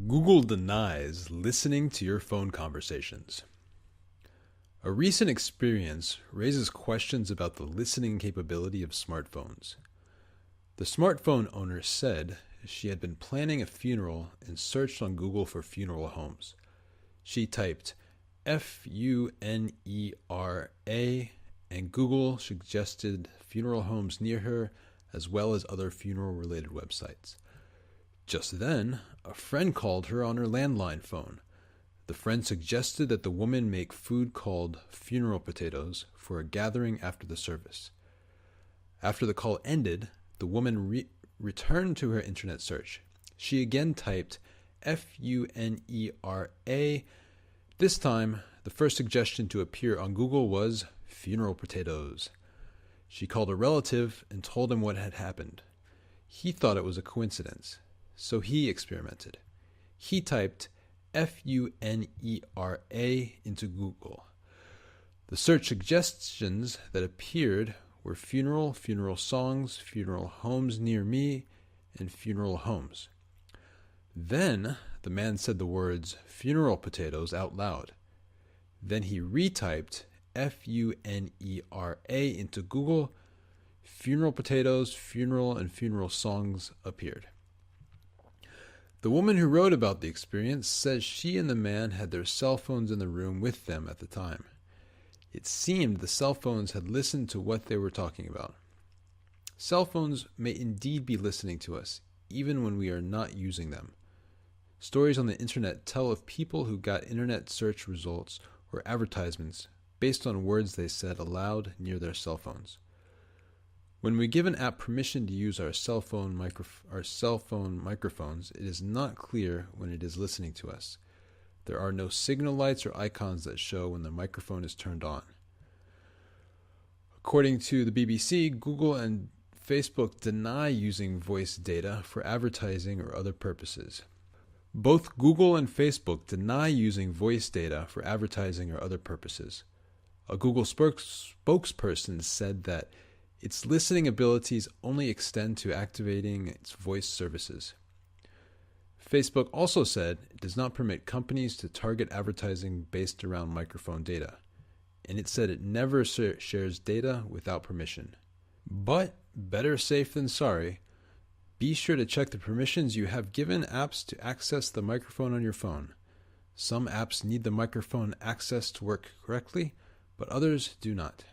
Google denies listening to your phone conversations. A recent experience raises questions about the listening capability of smartphones. The smartphone owner said she had been planning a funeral and searched on Google for funeral homes. She typed F-U-N-E-R-A and Google suggested funeral homes near her as well as other funeral-related websites. Just then, a friend called her on her landline phone. The friend suggested that the woman make food called funeral potatoes for a gathering after the service. After the call ended, the woman returned to her internet search. She again typed F-U-N-E-R-A. This time, the first suggestion to appear on Google was funeral potatoes. She called a relative and told him what had happened. He thought it was a coincidence, so he experimented. He typed F-U-N-E-R-A into Google. The search suggestions that appeared were funeral songs, funeral homes near me, and funeral homes. Then the man said the words funeral potatoes out loud. Then he retyped F-U-N-E-R-A into Google. Funeral potatoes, funeral, and funeral songs appeared. The woman who wrote about the experience says she and the man had their cell phones in the room with them at the time. It seemed the cell phones had listened to what they were talking about. Cell phones may indeed be listening to us, even when we are not using them. Stories on the internet tell of people who got internet search results or advertisements based on words they said aloud near their cell phones. When we give an app permission to use our cell phone microphones, it is not clear when it is listening to us. There are no signal lights or icons that show when the microphone is turned on. According to the BBC, Google and Facebook deny using voice data for advertising or other purposes. Both Google and Facebook deny using voice data for advertising or other purposes. A Google spokesperson said that its listening abilities only extend to activating its voice services. Facebook also said it does not permit companies to target advertising based around microphone data, and it said it never shares data without permission. But better safe than sorry. Be sure to check the permissions you have given apps to access the microphone on your phone. Some apps need the microphone access to work correctly, but others do not.